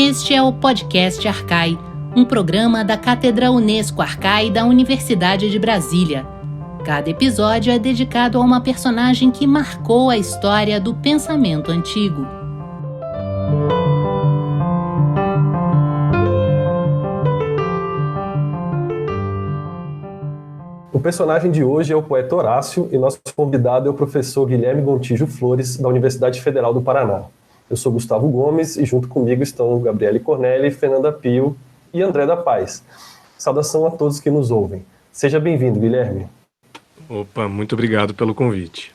Este é o podcast Arcai, um programa da Cátedra Unesco Arcai da Universidade de Brasília. Cada episódio é dedicado a uma personagem que marcou a história do pensamento antigo. O personagem de hoje é o poeta Horácio e nosso convidado é o professor Guilherme Gontijo Flores, da Universidade Federal do Paraná. Eu sou Gustavo Gomes e junto comigo estão Gabriele Cornelli, Fernanda Pio e André da Paz. Saudação a todos que nos ouvem. Seja bem-vindo, Guilherme. Opa, muito obrigado pelo convite.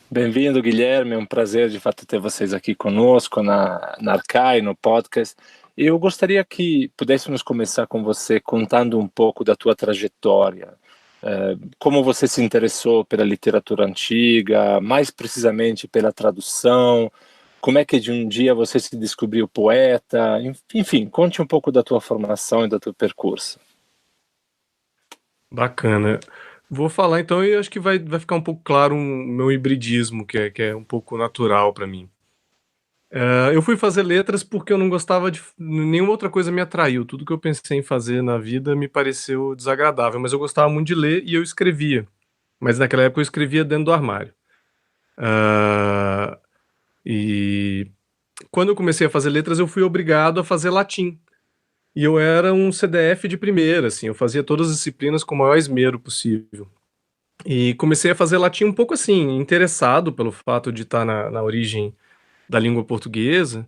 Bem-vindo, Guilherme. É um prazer, de fato, ter vocês aqui conosco na Arcai, no podcast. Eu gostaria que pudéssemos começar com você contando um pouco da tua trajetória. Como você se interessou pela literatura antiga, mais precisamente pela tradução, como é que de um dia você se descobriu poeta, enfim, conte um pouco da tua formação e do teu percurso. Bacana. Vou falar então e acho que vai ficar um pouco claro o meu hibridismo, que é um pouco natural para mim. Eu fui fazer letras porque eu não gostava de... Nenhuma outra coisa me atraiu. Tudo que eu pensei em fazer na vida me pareceu desagradável, mas eu gostava muito de ler e eu escrevia. Mas naquela época eu escrevia dentro do armário. E quando eu comecei a fazer letras, eu fui obrigado a fazer latim. E eu era um CDF de primeira, assim, eu fazia todas as disciplinas com o maior esmero possível. E comecei a fazer latim um pouco assim, interessado pelo fato de estar na origem da língua portuguesa,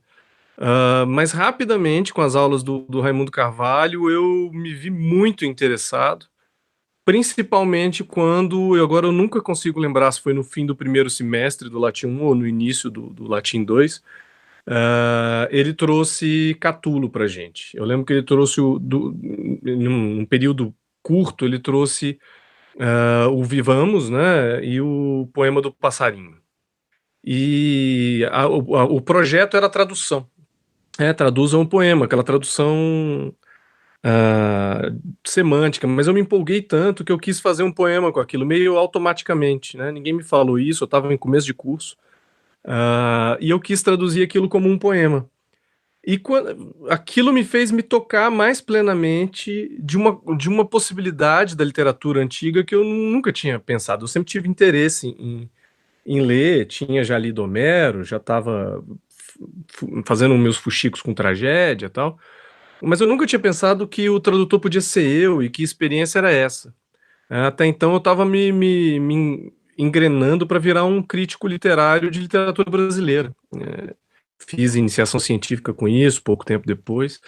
mas rapidamente, com as aulas do Raimundo Carvalho, eu me vi muito interessado, principalmente quando, agora eu nunca consigo lembrar se foi no fim do primeiro semestre do Latim 1 ou no início do Latim 2, ele trouxe Catulo pra gente. Eu lembro que ele trouxe, num período curto, ele trouxe o Vivamos, né, e o Poema do Passarinho. E o projeto era a tradução. Traduza um poema, aquela tradução semântica, mas eu me empolguei tanto que eu quis fazer um poema com aquilo, meio automaticamente, né? Ninguém me falou isso, eu estava em começo de curso, e eu quis traduzir aquilo como um poema. E aquilo me fez me tocar mais plenamente de uma possibilidade da literatura antiga que eu nunca tinha pensado. Eu sempre tive interesse em ler, tinha já lido Homero, já estava fazendo meus fuxicos com tragédia e tal, mas eu nunca tinha pensado que o tradutor podia ser eu e que experiência era essa. Até então eu estava me engrenando para virar um crítico literário de literatura brasileira. Fiz iniciação científica com isso, pouco tempo depois,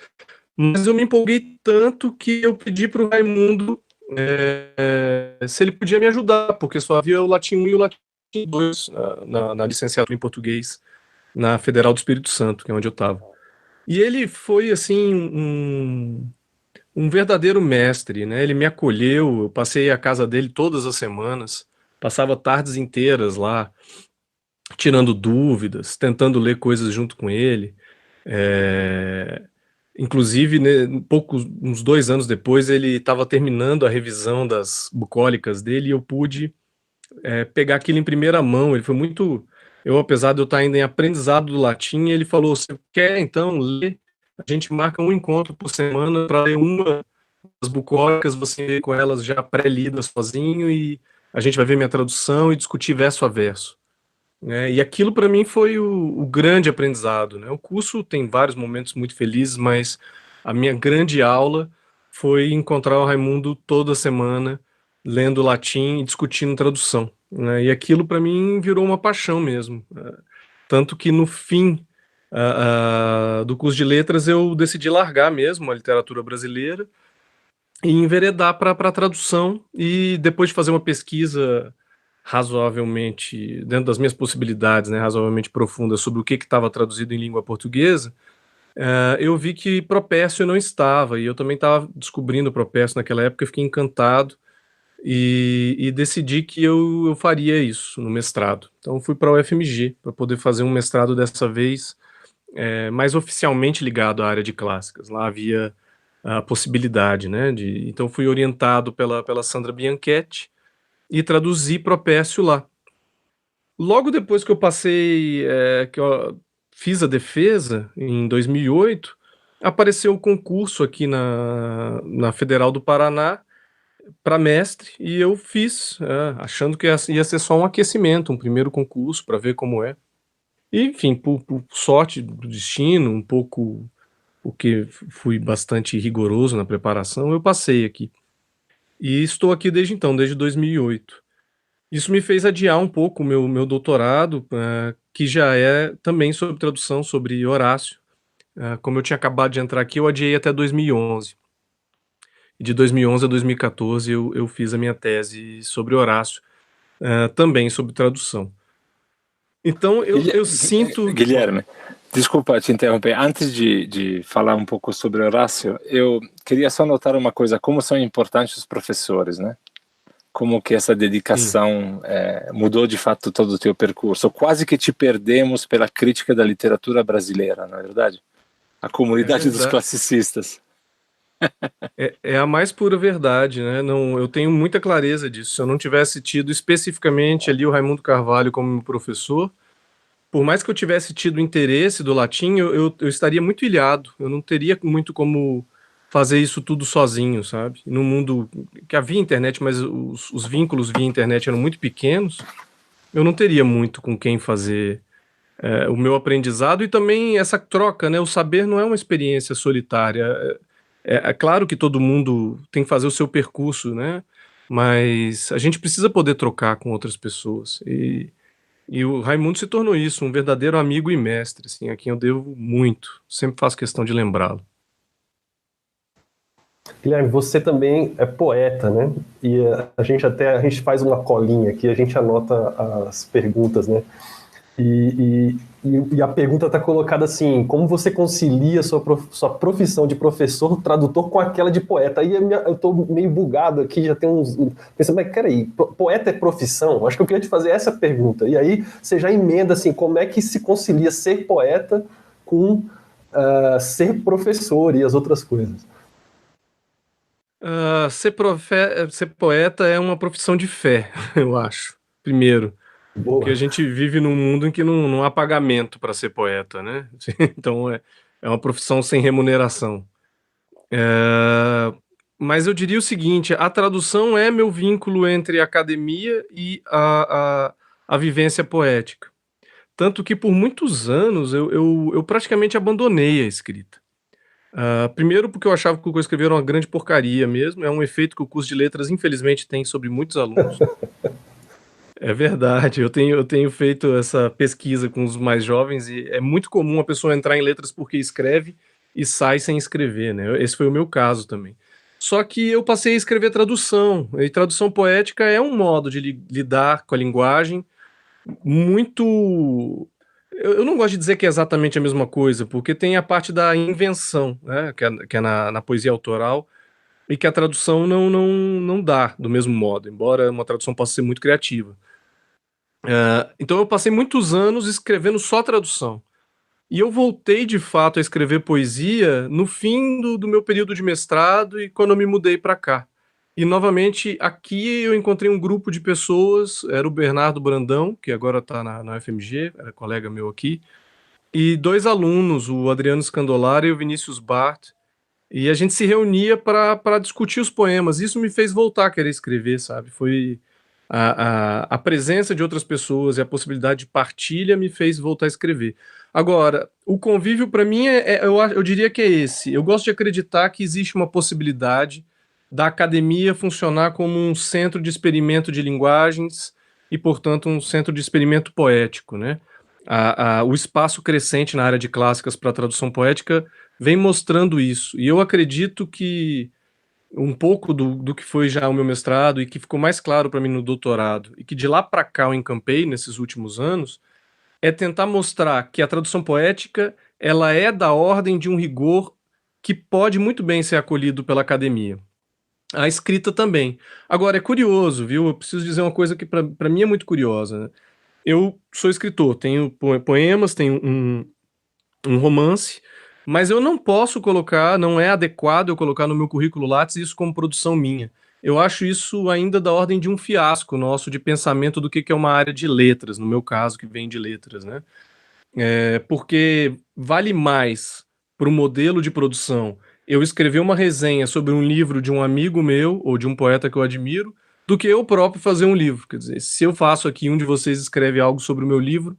mas eu me empolguei tanto que eu pedi para o Raimundo se ele podia me ajudar, porque só havia o Latim 1 e o Latim 2 na licenciatura em português na Federal do Espírito Santo, que é onde eu estava. E ele foi, assim, um verdadeiro mestre, né? Ele me acolheu, eu passei a casa dele todas as semanas, passava tardes inteiras lá, tirando dúvidas, tentando ler coisas junto com ele. Inclusive, né, uns 2 anos depois, ele estava terminando a revisão das bucólicas dele e eu pude pegar aquilo em primeira mão. Ele foi muito... Eu, apesar de eu estar ainda em aprendizado do latim, ele falou, você quer então ler? A gente marca um encontro por semana para ler uma das bucólicas, você lê com elas já pré-lidas sozinho e a gente vai ver minha tradução e discutir verso a verso. E aquilo para mim foi o grande aprendizado, né? O curso tem vários momentos muito felizes, mas a minha grande aula foi encontrar o Raimundo toda semana, lendo latim e discutindo tradução, né? E aquilo para mim virou uma paixão mesmo. Tanto que no fim do curso de letras eu decidi largar mesmo a literatura brasileira e enveredar para a tradução, e depois de fazer uma pesquisa razoavelmente, dentro das minhas possibilidades, né, razoavelmente profunda sobre o que estava traduzido em língua portuguesa, eu vi que Propécio não estava, e eu também estava descobrindo Propécio naquela época, eu fiquei encantado e decidi que eu faria isso no mestrado. Então fui para a UFMG para poder fazer um mestrado dessa vez mais oficialmente ligado à área de clássicas. Lá havia a possibilidade, né, então fui orientado pela Sandra Bianchetti e traduzi Propécio lá. Logo depois que eu passei, que eu fiz a defesa, em 2008, apareceu o concurso aqui na Federal do Paraná para mestre, e eu fiz, achando que ia ser só um aquecimento, um primeiro concurso para ver como é. E, enfim, por sorte do destino, um pouco porque fui bastante rigoroso na preparação, eu passei aqui. E estou aqui desde então, desde 2008. Isso me fez adiar um pouco o meu doutorado, que já é também sobre tradução, sobre Horácio. Como eu tinha acabado de entrar aqui, eu adiei até 2011. E de 2011 a 2014 eu fiz a minha tese sobre Horácio, também sobre tradução. Então eu sinto... Guilherme, desculpa te interromper. Antes de falar um pouco sobre Horácio, eu queria só notar uma coisa, como são importantes os professores, né? Como que essa dedicação mudou de fato todo o teu percurso. Quase que te perdemos pela crítica da literatura brasileira, não é verdade? A comunidade dos classicistas. É a mais pura verdade, né? Não, eu tenho muita clareza disso. Se eu não tivesse tido especificamente ali o Raimundo Carvalho como meu professor, por mais que eu tivesse tido interesse do latim, eu estaria muito ilhado. Eu não teria muito como fazer isso tudo sozinho, sabe? Num mundo que havia internet, mas os vínculos via internet eram muito pequenos, eu não teria muito com quem fazer o meu aprendizado e também essa troca, né? O saber não é uma experiência solitária. É claro que todo mundo tem que fazer o seu percurso, né? Mas a gente precisa poder trocar com outras pessoas. E o Raimundo se tornou isso, um verdadeiro amigo e mestre, assim, a quem eu devo muito. Sempre faço questão de lembrá-lo. Guilherme, você também é poeta, né? E a gente faz uma colinha aqui, a gente anota as perguntas, né? E a pergunta está colocada assim: como você concilia sua profissão de professor, tradutor, com aquela de poeta? Aí eu estou meio bugado aqui, já tem uns... Pensando, mas peraí, poeta é profissão? Acho que eu queria te fazer essa pergunta. E aí você já emenda assim, como é que se concilia ser poeta com ser professor e as outras coisas? Ser poeta é uma profissão de fé, eu acho, primeiro. Boa. Porque a gente vive num mundo em que não há pagamento para ser poeta, né? Então é uma profissão sem remuneração. Mas eu diria o seguinte: a tradução é meu vínculo entre a academia e a vivência poética. Tanto que por muitos anos eu praticamente abandonei a escrita. Primeiro porque eu achava que o que eu escrevia era uma grande porcaria mesmo, é um efeito que o curso de letras infelizmente tem sobre muitos alunos. É verdade, eu tenho feito essa pesquisa com os mais jovens e é muito comum a pessoa entrar em letras porque escreve e sai sem escrever, né? Esse foi o meu caso também. Só que eu passei a escrever tradução, e tradução poética é um modo de lidar com a linguagem muito... Eu não gosto de dizer que é exatamente a mesma coisa, porque tem a parte da invenção, né, que é na poesia autoral, e que a tradução não dá do mesmo modo, embora uma tradução possa ser muito criativa. Então eu passei muitos anos escrevendo só tradução. E eu voltei de fato a escrever poesia no fim do meu período de mestrado e quando eu me mudei para cá. E novamente aqui eu encontrei um grupo de pessoas, era o Bernardo Brandão, que agora está na UFMG, era colega meu aqui, e dois alunos, o Adriano Scandolara e o Vinícius Bart, e a gente se reunia para discutir os poemas. Isso me fez voltar a querer escrever, sabe? Foi a presença de outras pessoas e a possibilidade de partilha me fez voltar a escrever. Agora, o convívio para mim eu diria que é esse. Eu gosto de acreditar que existe uma possibilidade da academia funcionar como um centro de experimento de linguagens e, portanto, um centro de experimento poético, né? O espaço crescente na área de clássicas para tradução poética vem mostrando isso. E eu acredito que um pouco do que foi já o meu mestrado e que ficou mais claro para mim no doutorado, e que de lá para cá eu encampei nesses últimos anos, é tentar mostrar que a tradução poética ela é da ordem de um rigor que pode muito bem ser acolhido pela academia. A escrita também. Agora, é curioso, viu? Eu preciso dizer uma coisa que para mim é muito curiosa, né? Eu sou escritor, tenho poemas, tenho um romance, mas eu não posso colocar, não é adequado eu colocar no meu currículo Lattes isso como produção minha. Eu acho isso ainda da ordem de um fiasco nosso de pensamento do que é uma área de letras, no meu caso, que vem de letras, né? porque vale mais para o modelo de produção eu escrever uma resenha sobre um livro de um amigo meu ou de um poeta que eu admiro, do que eu próprio fazer um livro. Quer dizer, se eu faço aqui, um de vocês escreve algo sobre o meu livro,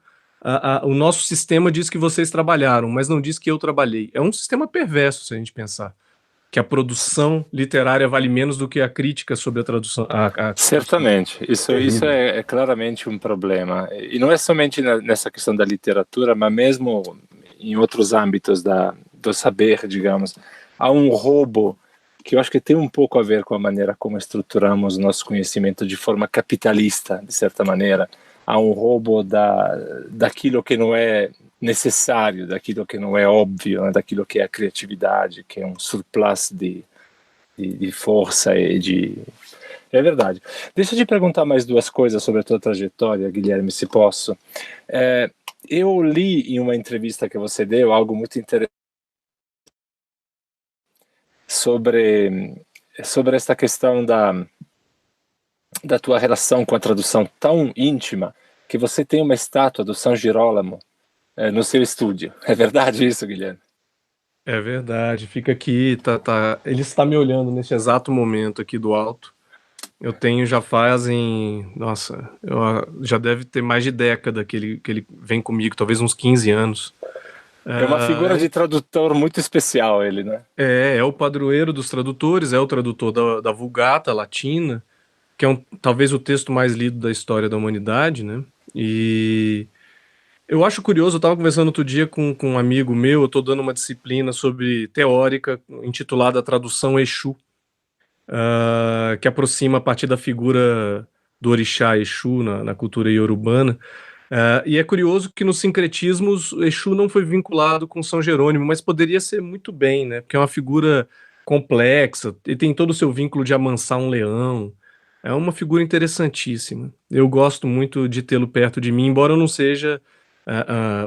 o nosso sistema diz que vocês trabalharam, mas não diz que eu trabalhei. É um sistema perverso, se a gente pensar. Que a produção literária vale menos do que a crítica sobre a tradução. Certamente, isso é claramente um problema. E não é somente nessa questão da literatura, mas mesmo em outros âmbitos do saber, digamos. Há um roubo que eu acho que tem um pouco a ver com a maneira como estruturamos nosso conhecimento de forma capitalista, de certa maneira. Há um roubo daquilo que não é necessário, daquilo que não é óbvio, né? Daquilo que é a criatividade, que é um surplus de força e de... É verdade. Deixa eu te perguntar mais duas coisas sobre a tua trajetória, Guilherme, se posso. Eu li em uma entrevista que você deu algo muito interessante sobre esta questão da tua relação com a tradução tão íntima que você tem uma estátua do São Girolamo no seu estúdio. É verdade isso, Guilherme? É verdade, fica aqui, ele está me olhando neste exato momento aqui do alto. Eu tenho já fazem, nossa, já deve ter mais de década que ele vem comigo, talvez uns 15 anos. É uma figura de tradutor muito especial ele, né? É o padroeiro dos tradutores, é o tradutor da Vulgata Latina, que é talvez o texto mais lido da história da humanidade, né? E eu acho curioso, eu estava conversando outro dia com um amigo meu, eu estou dando uma disciplina teórica intitulada Tradução Exu, que aproxima a partir da figura do orixá Exu na cultura iorubana. E é curioso que nos sincretismos Exu não foi vinculado com São Jerônimo, mas poderia ser muito bem, né? Porque é uma figura complexa, e tem todo o seu vínculo de amansar um leão. É uma figura interessantíssima. Eu gosto muito de tê-lo perto de mim, embora eu não seja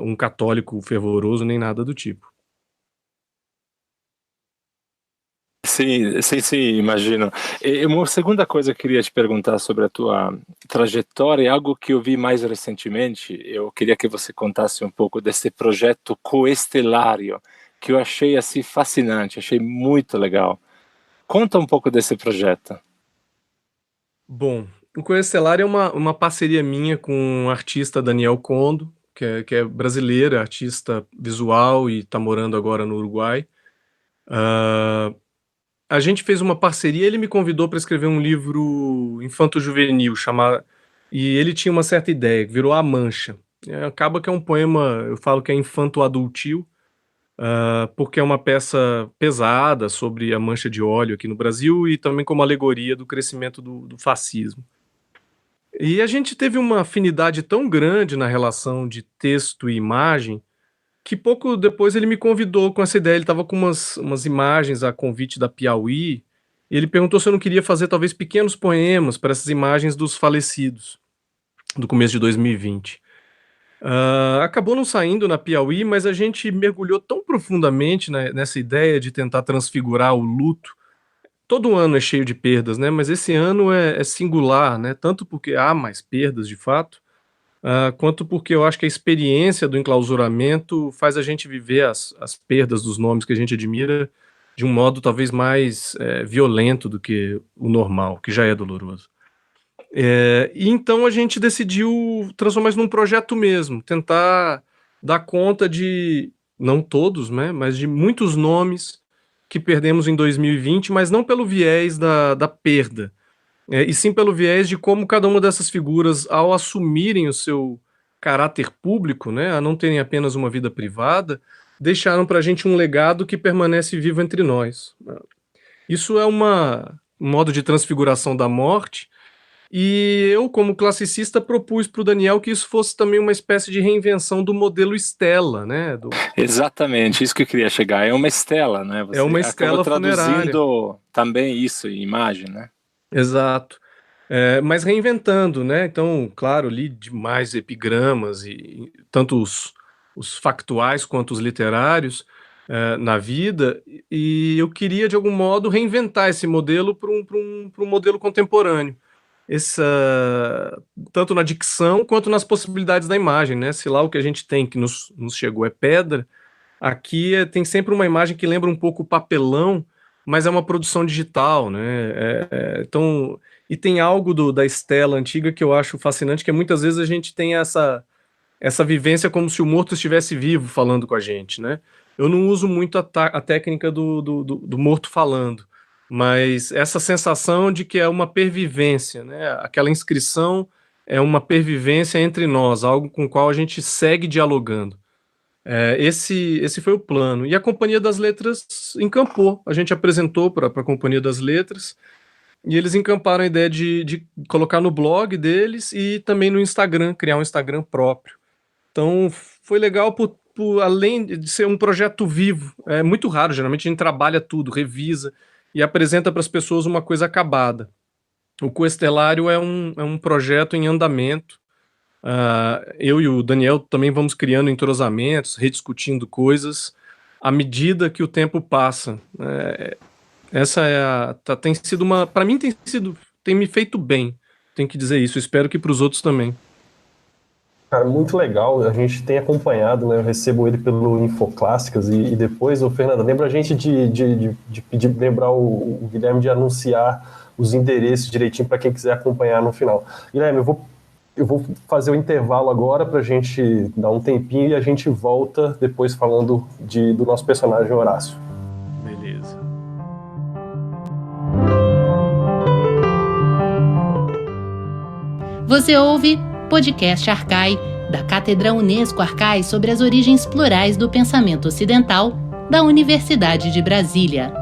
um católico fervoroso nem nada do tipo. Sim, imagino. E uma segunda coisa que eu queria te perguntar sobre a tua trajetória, é algo que eu vi mais recentemente. Eu queria que você contasse um pouco desse projeto Coestelário, que eu achei assim fascinante, achei muito legal. Conta um pouco desse projeto. Bom, o Coestelário é uma parceria minha com o artista Daniel Condo, que é brasileiro, é artista visual e está morando agora no Uruguai. A gente fez uma parceria, ele me convidou para escrever um livro infanto-juvenil, e ele tinha uma certa ideia, que virou A Mancha. Acaba que é um poema, eu falo que é infanto-adultil, porque é uma peça pesada sobre a mancha de óleo aqui no Brasil e também como alegoria do crescimento do fascismo. E a gente teve uma afinidade tão grande na relação de texto e imagem, que pouco depois ele me convidou com essa ideia. Ele estava com umas imagens a convite da Piauí, e ele perguntou se eu não queria fazer talvez pequenos poemas para essas imagens dos falecidos, do começo de 2020. Acabou não saindo na Piauí, mas a gente mergulhou tão profundamente nessa ideia de tentar transfigurar o luto. Todo ano é cheio de perdas, né? Mas esse ano é singular, né? Tanto porque há mais perdas, de fato, quanto porque eu acho que a experiência do enclausuramento faz a gente viver as perdas dos nomes que a gente admira de um modo talvez mais violento do que o normal, que já é doloroso. E então a gente decidiu transformar isso num projeto mesmo, tentar dar conta de, não todos, né, mas de muitos nomes que perdemos em 2020, mas não pelo viés da perda, e sim pelo viés de como cada uma dessas figuras, ao assumirem o seu caráter público, né, a não terem apenas uma vida privada, deixaram para a gente um legado que permanece vivo entre nós. Isso é um modo de transfiguração da morte, e eu, como classicista, propus para o Daniel que isso fosse também uma espécie de reinvenção do modelo Estela, né? Exatamente, isso que eu queria chegar. É uma estela, né? Você é uma estela funerária. Traduzindo também isso em imagem, né? Exato. Mas reinventando, né? Então, claro, li demais epigramas, e tanto os factuais quanto os literários na vida, e eu queria, de algum modo, reinventar esse modelo para um modelo contemporâneo. tanto na dicção quanto nas possibilidades da imagem, né? Se lá o que a gente tem que nos chegou é pedra, aqui tem sempre uma imagem que lembra um pouco o papelão, mas é uma produção digital, né? Então, e tem algo da estela antiga que eu acho fascinante, que muitas vezes a gente tem essa vivência como se o morto estivesse vivo falando com a gente, né? Eu não uso muito a técnica do morto falando, mas essa sensação de que é uma pervivência, né? Aquela inscrição é uma pervivência entre nós, algo com o qual a gente segue dialogando. Esse foi o plano. E a Companhia das Letras encampou. A gente apresentou para a Companhia das Letras e eles encamparam a ideia de colocar no blog deles e também no Instagram, criar um Instagram próprio. Então foi legal além de ser um projeto vivo. É muito raro, geralmente a gente trabalha tudo, revisa e apresenta para as pessoas uma coisa acabada. O Coestelário é um projeto em andamento. Eu e o Daniel também vamos criando entrosamentos, rediscutindo coisas à medida que o tempo passa. Essa tem sido para mim tem me feito bem, tenho que dizer isso, espero que para os outros também. Cara, muito legal, a gente tem acompanhado, né? Eu recebo ele pelo Infoclássicas e depois, Fernanda, lembra a gente de pedir, lembrar o Guilherme de anunciar os endereços direitinho para quem quiser acompanhar no final. Guilherme, eu vou fazer o intervalo agora para a gente dar um tempinho e a gente volta depois falando do nosso personagem Horácio. Beleza. Você ouve Podcast Arcai, da Cátedra Unesco Arcai sobre as origens plurais do pensamento ocidental, da Universidade de Brasília.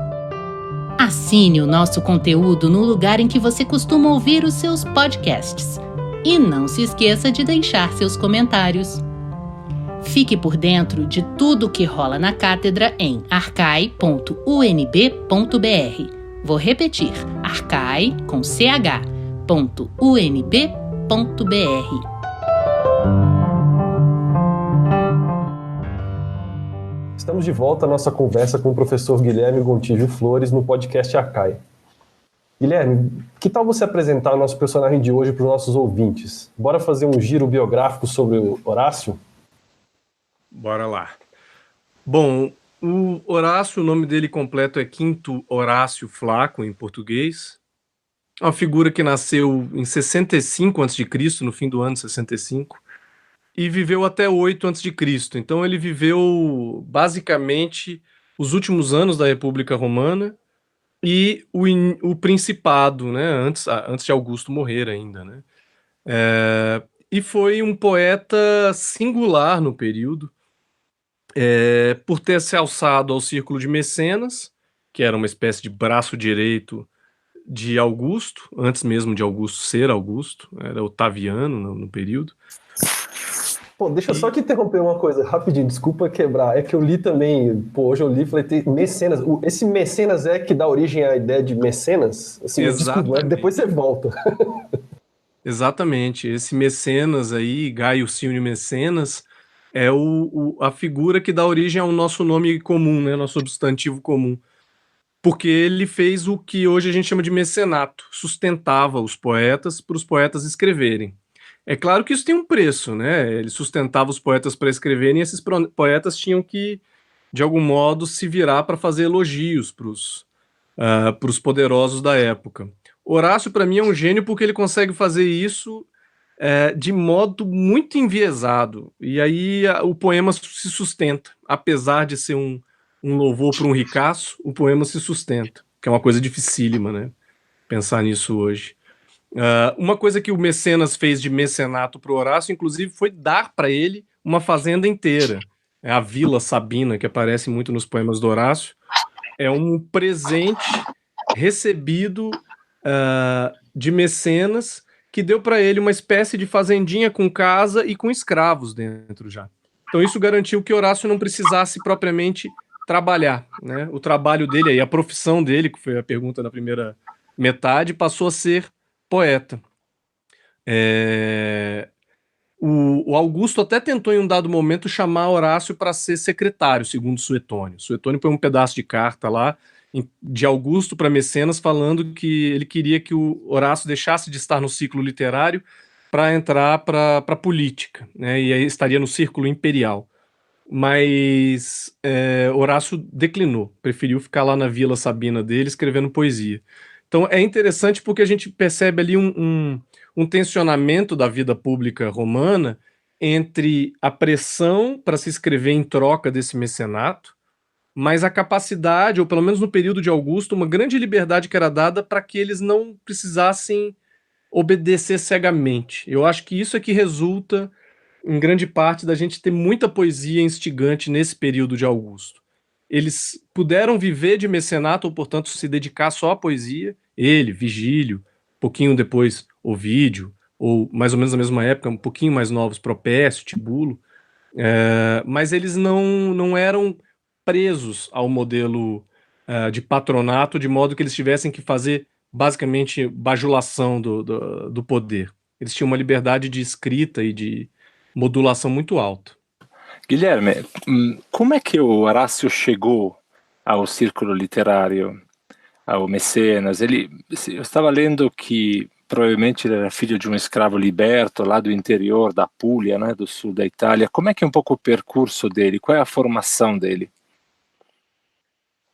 Assine o nosso conteúdo no lugar em que você costuma ouvir os seus podcasts. E não se esqueça de deixar seus comentários. Fique por dentro de tudo o que rola na cátedra em arcai.unb.br. Vou repetir, arcai, com ch.unb.br. Estamos de volta à nossa conversa com o professor Guilherme Gontijo Flores no podcast Arcai. Guilherme, que tal você apresentar o nosso personagem de hoje para os nossos ouvintes? Bora fazer um giro biográfico sobre o Horácio? Bora lá. Bom, o Horácio, o nome dele completo é Quinto Horácio Flaco, em português. Uma figura que nasceu em 65 a.C., no fim do ano 65, e viveu até 8 a.C. Então ele viveu basicamente os últimos anos da República Romana e o Principado, né, antes de Augusto morrer ainda, né? E foi um poeta singular no período, por ter se alçado ao círculo de Mecenas, que era uma espécie de braço direito de Augusto, antes mesmo de Augusto ser Augusto, era Otaviano no período. Pô, deixa eu só te interromper uma coisa, rapidinho, desculpa quebrar, é que eu li também, hoje eu li, falei, tem Mecenas, esse Mecenas é que dá origem à ideia de mecenas? Assim, desculpa, depois você volta. Exatamente, esse Mecenas aí, Gaio Silvio Mecenas, é a figura que dá origem ao nosso nome comum, né, nosso substantivo comum. Porque ele fez o que hoje a gente chama de mecenato, sustentava os poetas para os poetas escreverem. É claro que isso tem um preço, né? Ele sustentava os poetas para escreverem e esses poetas tinham que, de algum modo, se virar para fazer elogios para os poderosos da época. Horácio, para mim, é um gênio porque ele consegue fazer isso de modo muito enviesado. E aí o poema se sustenta, apesar de ser um louvor para um ricaço, o poema se sustenta, que é uma coisa dificílima, né? Pensar nisso hoje. Uma coisa que o Mecenas fez de mecenato para o Horácio, inclusive, foi dar para ele uma fazenda inteira. A Vila Sabina, que aparece muito nos poemas do Horácio, é um presente recebido de Mecenas, que deu para ele uma espécie de fazendinha com casa e com escravos dentro já. Então isso garantiu que Horácio não precisasse propriamente trabalhar, né? O trabalho dele aí, a profissão dele, que foi a pergunta da primeira metade, passou a ser poeta. O Augusto até tentou em um dado momento chamar Horácio para ser secretário, segundo Suetônio. Suetônio põe um pedaço de carta lá de Augusto para Mecenas, falando que ele queria que o Horácio deixasse de estar no ciclo literário para entrar para a política, né? E aí estaria no círculo imperial. Mas Horácio declinou, preferiu ficar lá na Vila Sabina dele escrevendo poesia. Então é interessante porque a gente percebe ali um tensionamento da vida pública romana entre a pressão para se escrever em troca desse mecenato, mas a capacidade, ou pelo menos no período de Augusto, uma grande liberdade que era dada para que eles não precisassem obedecer cegamente. Eu acho que isso é que resulta, em grande parte, da gente ter muita poesia instigante nesse período de Augusto. Eles puderam viver de mecenato, ou, portanto, se dedicar só à poesia. Ele, Vigílio, pouquinho depois, Ovídio, ou mais ou menos na mesma época, um pouquinho mais novos, Propécio, Tibulo, mas eles não eram presos ao modelo de patronato, de modo que eles tivessem que fazer, basicamente, bajulação do poder. Eles tinham uma liberdade de escrita e de modulação muito alta. Guilherme, como é que o Horácio chegou ao círculo literário, ao Mecenas? Eu estava lendo que provavelmente ele era filho de um escravo liberto lá do interior da Puglia, né, do sul da Itália. Como é que é um pouco o percurso dele? Qual é a formação dele?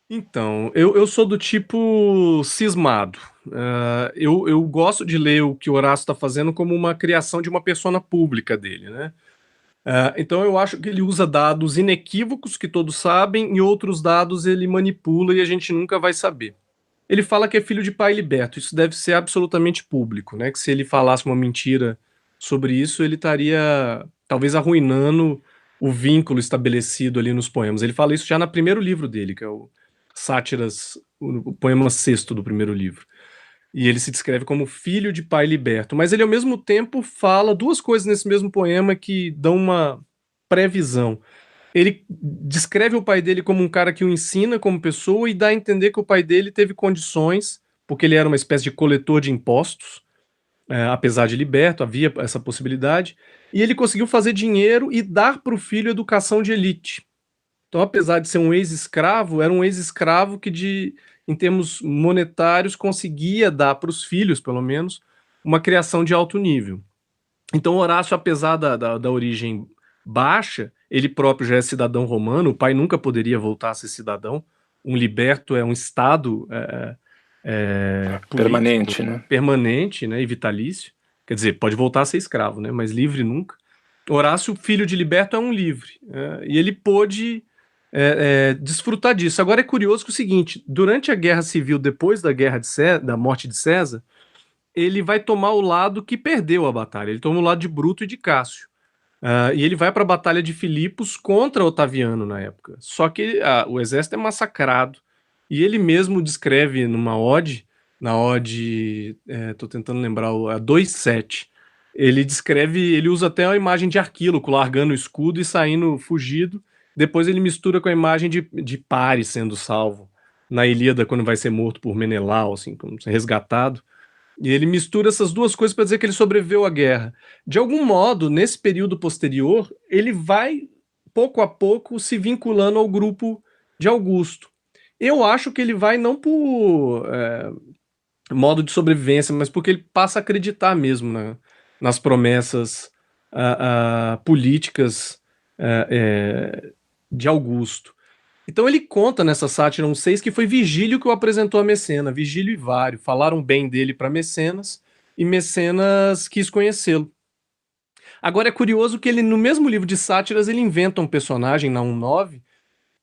Então, eu sou do tipo cismado. Eu gosto de ler o que o Horácio está fazendo como uma criação de uma persona pública dele, né? Então eu acho que ele usa dados inequívocos que todos sabem e outros dados ele manipula e a gente nunca vai saber. Ele fala que é filho de pai liberto, isso deve ser absolutamente público, né? Que se ele falasse uma mentira sobre isso, ele estaria talvez arruinando o vínculo estabelecido ali nos poemas. Ele fala isso já no primeiro livro dele, que é o Sátiras, o poema sexto do primeiro livro. E ele se descreve como filho de pai liberto. Mas ele, ao mesmo tempo, fala duas coisas nesse mesmo poema que dão uma previsão. Ele descreve o pai dele como um cara que o ensina como pessoa e dá a entender que o pai dele teve condições, porque ele era uma espécie de coletor de impostos, apesar de liberto, havia essa possibilidade, e ele conseguiu fazer dinheiro e dar para o filho educação de elite. Então, apesar de ser um ex-escravo, era um ex-escravo que, em termos monetários, conseguia dar para os filhos, pelo menos, uma criação de alto nível. Então, Horácio, apesar da origem baixa, ele próprio já é cidadão romano, o pai nunca poderia voltar a ser cidadão. Um liberto é um estado permanente, político, né? Permanente, né, e vitalício. Quer dizer, pode voltar a ser escravo, né, mas livre nunca. Horácio, filho de liberto, é um livre. E ele pôde desfrutar disso. Agora é curioso que é o seguinte, durante a Guerra Civil, depois da morte de César, ele vai tomar o lado que perdeu a batalha. Ele toma o lado de Bruto e de Cássio. E ele vai para a Batalha de Filipos contra Otaviano na época. Só que o exército é massacrado. E ele mesmo descreve numa ode, na ode, estou tentando lembrar, a 2:7, ele usa até a imagem de Arquíloco largando o escudo e saindo fugido. Depois ele mistura com a imagem de Paris sendo salvo na Ilíada, quando vai ser morto por Menelau, assim, como ser resgatado. E ele mistura essas duas coisas para dizer que ele sobreviveu à guerra. De algum modo, nesse período posterior, ele vai, pouco a pouco, se vinculando ao grupo de Augusto. Eu acho que ele vai não por modo de sobrevivência, mas porque ele passa a acreditar mesmo nas promessas políticas de Augusto. Então ele conta nessa sátira 1:6 que foi Vigílio que o apresentou a Mecenas. Vigílio e Vário falaram bem dele para Mecenas e Mecenas quis conhecê-lo. Agora é curioso que ele, no mesmo livro de sátiras, ele inventa um personagem na 1:9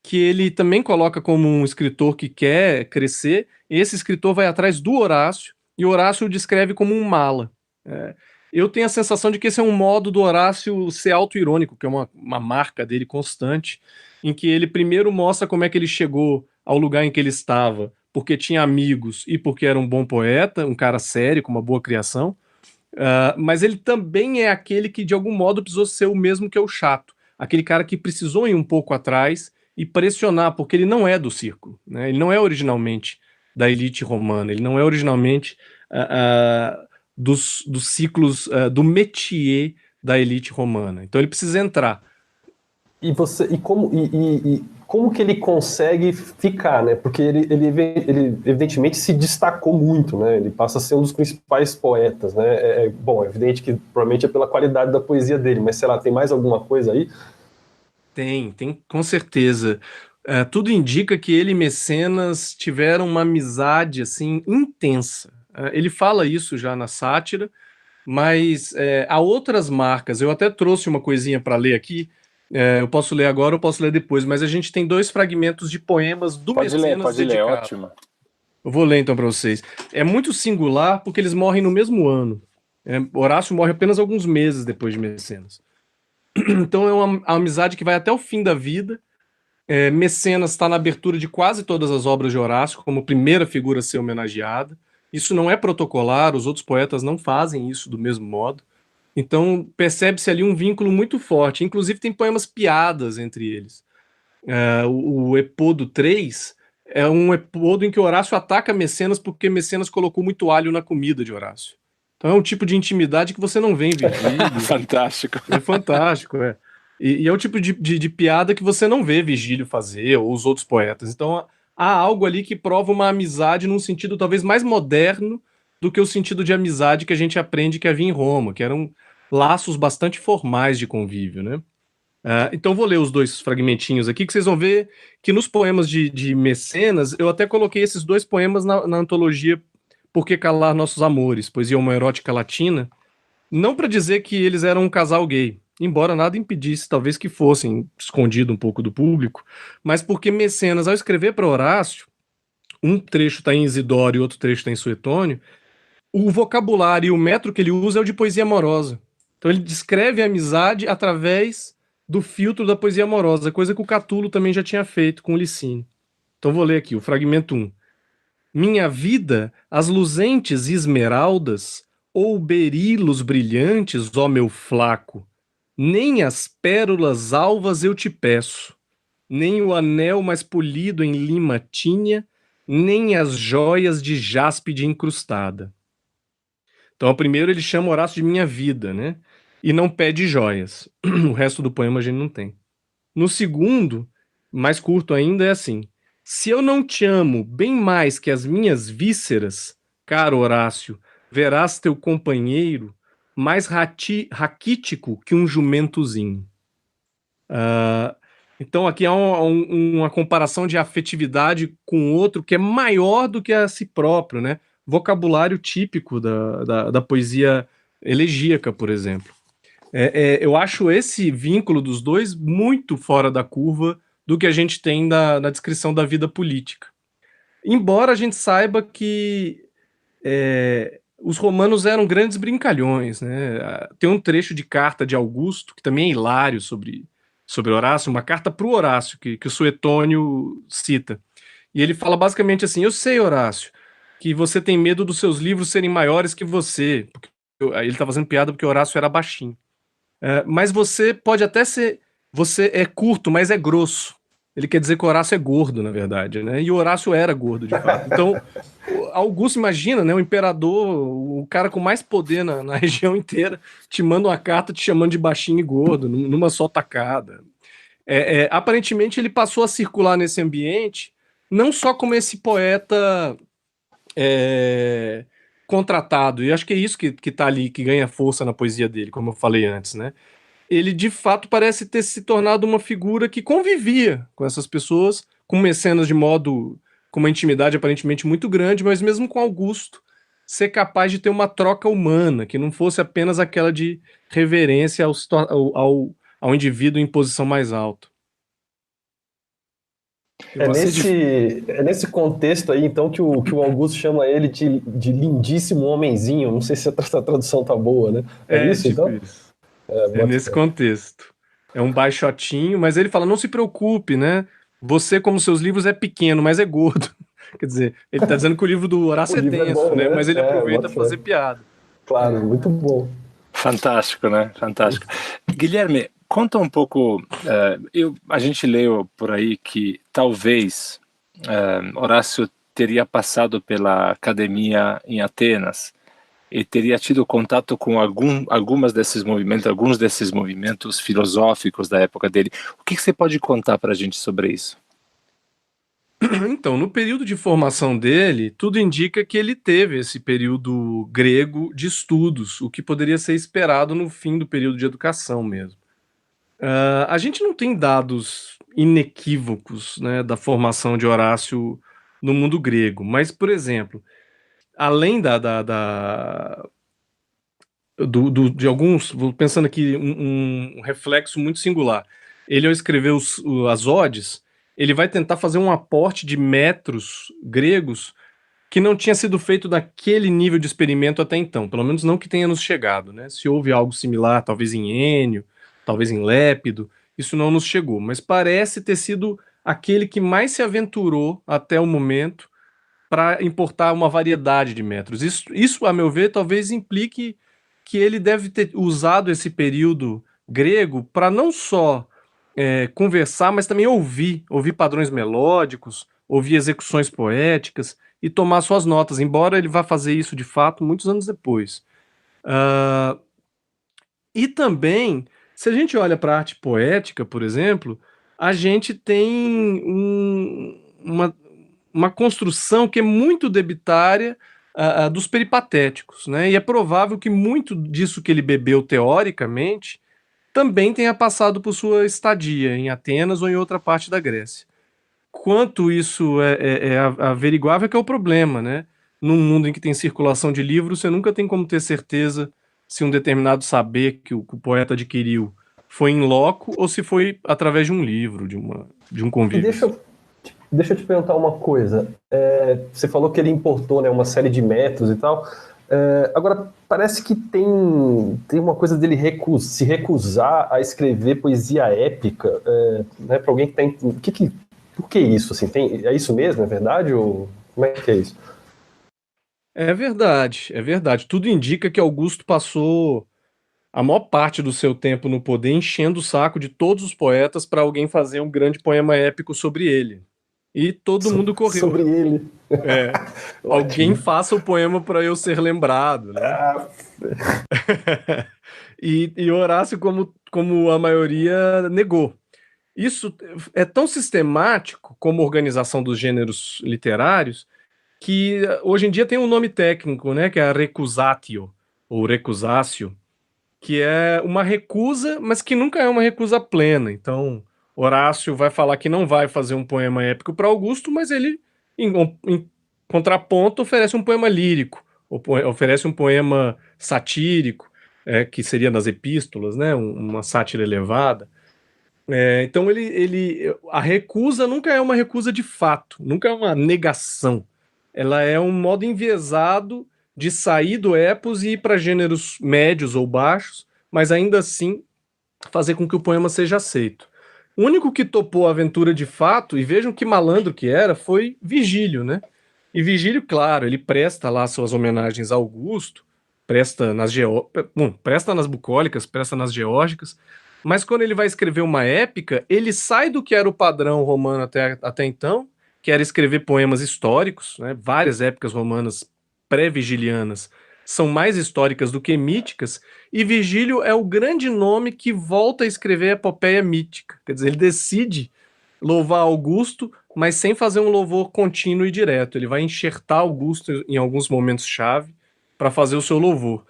que ele também coloca como um escritor que quer crescer. Esse escritor vai atrás do Horácio e o Horácio o descreve como um mala. Eu tenho a sensação de que esse é um modo do Horácio ser auto-irônico, que é uma marca dele constante, em que ele primeiro mostra como é que ele chegou ao lugar em que ele estava, porque tinha amigos e porque era um bom poeta, um cara sério, com uma boa criação, mas ele também é aquele que de algum modo precisou ser o mesmo que o chato, aquele cara que precisou ir um pouco atrás e pressionar, porque ele não é do círculo, né? Ele não é originalmente da elite romana, ele não é originalmente dos ciclos, do métier da elite romana. Então ele precisa entrar. Como que ele consegue ficar, né? Porque ele evidentemente se destacou muito, né? Ele passa a ser um dos principais poetas, né? Bom, é evidente que provavelmente é pela qualidade da poesia dele, mas sei lá, tem mais alguma coisa aí? Tem com certeza. Tudo indica que ele e Mecenas tiveram uma amizade assim intensa. Ele fala isso já na sátira, mas há outras marcas. Eu até trouxe uma coisinha para ler aqui. Eu posso ler agora ou posso ler depois, mas a gente tem 2 fragmentos de poemas do Mecenas Pode ler, dedicados. ótimo. Eu vou ler então para vocês. É muito singular porque eles morrem no mesmo ano. Horácio morre apenas alguns meses depois de Mecenas. Então é uma amizade que vai até o fim da vida. Mecenas está na abertura de quase todas as obras de Horácio, como primeira figura a ser homenageada. Isso não é protocolar, os outros poetas não fazem isso do mesmo modo. Então percebe-se ali um vínculo muito forte. Inclusive tem poemas piadas entre eles. O Epodo 3 é um epodo em que Horácio ataca Mecenas porque Mecenas colocou muito alho na comida de Horácio. Então é um tipo de intimidade que você não vê em Virgílio. Fantástico. É fantástico, E é o tipo de piada que você não vê Virgílio fazer, ou os outros poetas. Então há algo ali que prova uma amizade num sentido talvez mais moderno do que o sentido de amizade que a gente aprende que havia em Roma, que eram laços bastante formais de convívio, né? Então vou ler os 2 fragmentinhos aqui, que vocês vão ver que nos poemas de Mecenas, eu até coloquei esses 2 poemas na antologia Por que Calar Nossos Amores, poesia homoerótica latina, não para dizer que eles eram um casal gay, embora nada impedisse, talvez que fossem escondido um pouco do público, mas porque Mecenas, ao escrever para Horácio, um trecho está em Isidoro e outro trecho está em Suetônio, o vocabulário e o método que ele usa é o de poesia amorosa. Então ele descreve a amizade através do filtro da poesia amorosa, coisa que o Catulo também já tinha feito com o Licínio. Então vou ler aqui o fragmento 1. Minha vida, as luzentes esmeraldas, ou berilos brilhantes, ó meu flaco, nem as pérolas alvas eu te peço, nem o anel mais polido em lima tinha, nem as joias de jáspide incrustada. Então, primeiro ele chama Horácio de minha vida, né? E não pede joias. O resto do poema a gente não tem. No segundo, mais curto ainda, é assim: se eu não te amo bem mais que as minhas vísceras, caro Horácio, verás teu companheiro mais raquítico que um jumentozinho. Então aqui há uma comparação de afetividade com o outro que é maior do que a si próprio, né? Vocabulário típico da poesia elegíaca, por exemplo. Eu acho esse vínculo dos dois muito fora da curva do que a gente tem na descrição da vida política. Embora a gente saiba que os romanos eram grandes brincalhões, né? Tem um trecho de carta de Augusto, que também é hilário sobre Horácio, uma carta para o Horácio, que o Suetônio cita. E ele fala basicamente assim: eu sei, Horácio, que você tem medo dos seus livros serem maiores que você. Aí ele está fazendo piada porque Horácio era baixinho. Mas você pode até ser. Você é curto, mas é grosso. Ele quer dizer que o Horácio é gordo, na verdade, né? E o Horácio era gordo, de fato. Então, Augusto, imagina, né? O imperador, o cara com mais poder na região inteira, te manda uma carta te chamando de baixinho e gordo, numa só tacada. Aparentemente, ele passou a circular nesse ambiente, não só como esse poeta contratado, e acho que é isso que tá ali, que ganha força na poesia dele, como eu falei antes, né? Ele de fato parece ter se tornado uma figura que convivia com essas pessoas, com Mecenas com uma intimidade aparentemente muito grande, mas mesmo com Augusto, ser capaz de ter uma troca humana, que não fosse apenas aquela de reverência ao indivíduo em posição mais alta. É nesse contexto aí, então, que o Augusto chama ele de lindíssimo homenzinho. Não sei se essa tradução tá boa, né? Isso, tipo então? isso. Nesse contexto. É um baixotinho, mas ele fala, não se preocupe, né? Você, como seus livros, é pequeno, mas é gordo. Quer dizer, ele tá dizendo que o livro do Horácio é denso, bom, né? né? Mas ele aproveita para fazer piada. Claro, muito bom. Fantástico, né? Fantástico. Guilherme, conta um pouco, a gente leu por aí que talvez Horácio teria passado pela academia em Atenas e teria tido contato com alguns desses movimentos filosóficos da época dele. O que você pode contar para a gente sobre isso? Então, no período de formação dele, tudo indica que ele teve esse período grego de estudos, o que poderia ser esperado no fim do período de educação mesmo. A gente não tem dados inequívocos, né, da formação de Horácio no mundo grego, mas, por exemplo, além de alguns, vou pensando aqui um reflexo muito singular, ele ao escrever as odes, ele vai tentar fazer um aporte de metros gregos que não tinha sido feito naquele nível de experimento até então, pelo menos não que tenha nos chegado, né? Se houve algo similar, talvez em Ênio, talvez em Lépido, isso não nos chegou, mas parece ter sido aquele que mais se aventurou até o momento para importar uma variedade de metros. Isso, a meu ver, talvez implique que ele deve ter usado esse período grego para não só conversar, mas também ouvir padrões melódicos, ouvir execuções poéticas e tomar suas notas, embora ele vá fazer isso de fato muitos anos depois. E também, se a gente olha para a arte poética, por exemplo, a gente tem uma construção que é muito debitária dos peripatéticos, né? E é provável que muito disso que ele bebeu teoricamente também tenha passado por sua estadia em Atenas ou em outra parte da Grécia. Quanto isso é averiguável, que é o problema, né? Num mundo em que tem circulação de livros, você nunca tem como ter certeza se um determinado saber que o poeta adquiriu foi in loco ou se foi através de um livro, de um convívio. Deixa eu te perguntar uma coisa. Você falou que ele importou, né, uma série de métodos e tal. Agora, parece que tem uma coisa dele se recusar a escrever poesia épica, né, para alguém que tem... Por que isso? Assim, é isso mesmo? É verdade? Ou como é que é isso? É verdade, é verdade. Tudo indica que Augusto passou a maior parte do seu tempo no poder enchendo o saco de todos os poetas para alguém fazer um grande poema épico sobre ele. E todo mundo correu. Sobre ele. Alguém faça o poema para eu ser lembrado, né? E Horácio, como a maioria, negou. Isso é tão sistemático como organização dos gêneros literários que hoje em dia tem um nome técnico, né, que é a recusatio, ou recusácio, que é uma recusa, mas que nunca é uma recusa plena. Então, Horácio vai falar que não vai fazer um poema épico para Augusto, mas ele, em contraponto, oferece um poema lírico, oferece um poema satírico, que seria nas epístolas, né, uma sátira elevada. Então, a recusa nunca é uma recusa de fato, nunca é uma negação. Ela é um modo enviesado de sair do epos e ir para gêneros médios ou baixos, mas ainda assim fazer com que o poema seja aceito. O único que topou a aventura de fato, e vejam que malandro que era, foi Vigílio, né? E Vigílio, claro, ele presta lá suas homenagens a Augusto, presta nas bucólicas, presta nas geórgicas, mas quando ele vai escrever uma épica, ele sai do que era o padrão romano até então, que era escrever poemas históricos, né? Várias épicas romanas pré-vigilianas são mais históricas do que míticas, e Vigílio é o grande nome que volta a escrever a epopeia mítica. Quer dizer, ele decide louvar Augusto, mas sem fazer um louvor contínuo e direto. Ele vai enxertar Augusto em alguns momentos-chave para fazer o seu louvor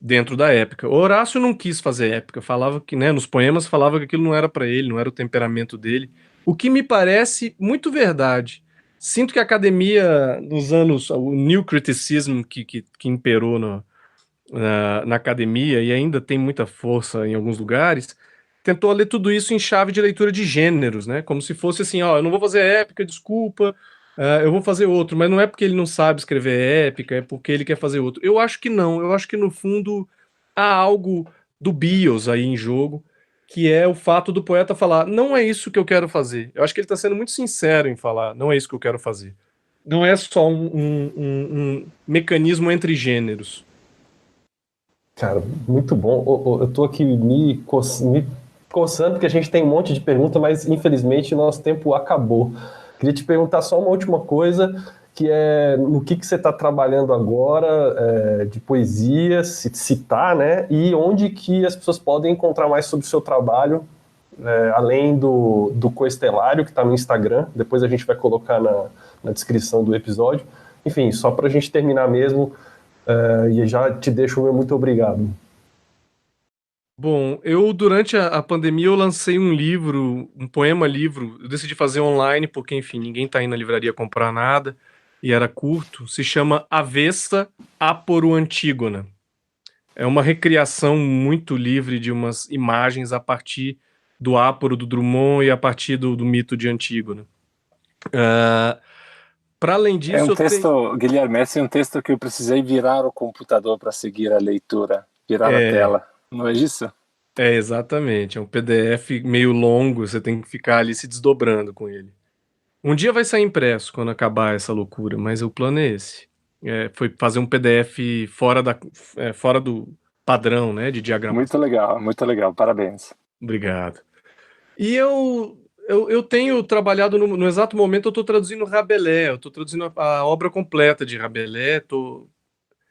dentro da épica. Horácio não quis fazer épica, falava que, né, nos poemas falava que aquilo não era para ele, não era o temperamento dele, o que me parece muito verdade. Sinto que a academia, nos anos, o New Criticism que imperou na academia e ainda tem muita força em alguns lugares, tentou ler tudo isso em chave de leitura de gêneros, né? Como se fosse assim, ó, eu não vou fazer épica, desculpa, eu vou fazer outro, mas não é porque ele não sabe escrever épica, é porque ele quer fazer outro. Eu acho que não, eu acho que no fundo há algo do bios aí em jogo, que é o fato do poeta falar, não é isso que eu quero fazer. Eu acho que ele está sendo muito sincero em falar, não é isso que eu quero fazer. Não é só um mecanismo entre gêneros. Cara, muito bom. Eu tô aqui me coçando, porque a gente tem um monte de perguntas, mas infelizmente nosso tempo acabou. Queria te perguntar só uma última coisa, que é no que você está trabalhando agora de poesia, se citar, né? E onde que as pessoas podem encontrar mais sobre o seu trabalho, além do Coestelário, que está no Instagram. Depois a gente vai colocar na descrição do episódio. Enfim, só para a gente terminar mesmo, e já te deixo o meu muito obrigado. Bom, durante a pandemia, eu lancei um livro, um poema-livro. Eu decidi fazer online, porque, enfim, ninguém tá indo na livraria comprar nada, e era curto. Se chama Avesta Áporo Antígona. É uma recriação muito livre de umas imagens a partir do Áporo, do Drummond, e a partir do mito de Antígona. Para além disso... É um texto, Guilherme, esse é um texto que eu precisei virar o computador para seguir a leitura, virar a tela. Não é isso? É, exatamente. É um PDF meio longo, você tem que ficar ali se desdobrando com ele. Um dia vai sair impresso quando acabar essa loucura, mas o plano é esse. Foi fazer um PDF fora do padrão, né, de diagramação. Muito legal. Parabéns. Obrigado. E eu tenho trabalhado no exato momento, eu estou traduzindo Rabelais, eu estou traduzindo a obra completa de Rabelais,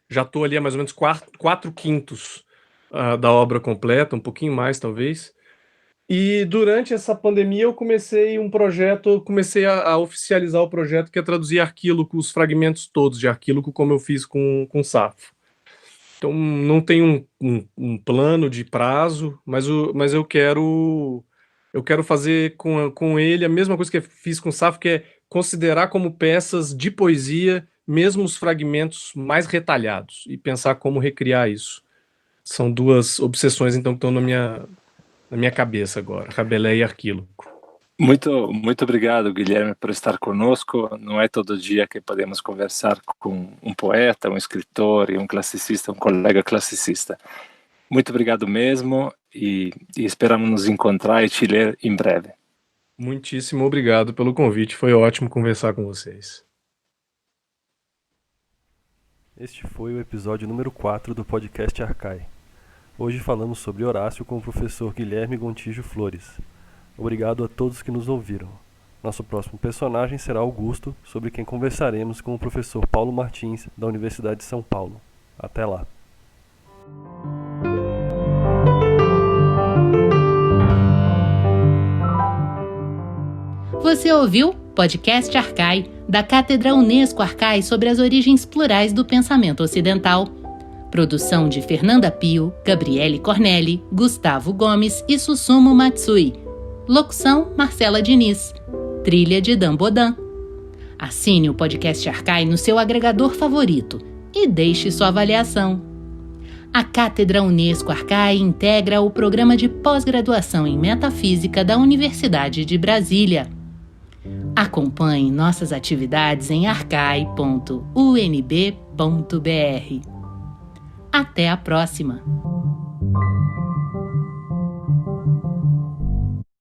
já estou ali a mais ou menos 4/5 da obra completa, um pouquinho mais talvez. E durante essa pandemia eu comecei a oficializar o projeto, que é traduzir Arquíloco, os fragmentos todos de Arquíloco, como eu fiz com Safo. Então não tem um plano de prazo, mas eu quero fazer com ele a mesma coisa que eu fiz com Safo, que é considerar como peças de poesia mesmo os fragmentos mais retalhados e pensar como recriar isso. São duas obsessões, então, que estão na minha cabeça agora, Rabelais e Arquíloco. Muito obrigado, Guilherme, por estar conosco. Não é todo dia que podemos conversar com um poeta, um escritor e um classicista, um colega classicista. Muito obrigado mesmo e esperamos nos encontrar e te ler em breve. Muitíssimo obrigado pelo convite, foi ótimo conversar com vocês. Este foi o episódio número 4 do podcast Arcai. Hoje falamos sobre Horácio com o professor Guilherme Gontijo Flores. Obrigado a todos que nos ouviram. Nosso próximo personagem será Augusto, sobre quem conversaremos com o professor Paulo Martins, da Universidade de São Paulo. Até lá! Você ouviu Podcast Arcai, da Cátedra Unesco Arcai sobre as origens plurais do pensamento ocidental. Produção de Fernanda Pio, Gabriele Cornelli, Gustavo Gomes e Susumu Matsui. Locução Marcela Diniz. Trilha de Dan Bodan. Assine o Podcast Arcai no seu agregador favorito e deixe sua avaliação. A Cátedra Unesco Arcai integra o programa de pós-graduação em Metafísica da Universidade de Brasília. Acompanhe nossas atividades em arcai.unb.br. Até a próxima!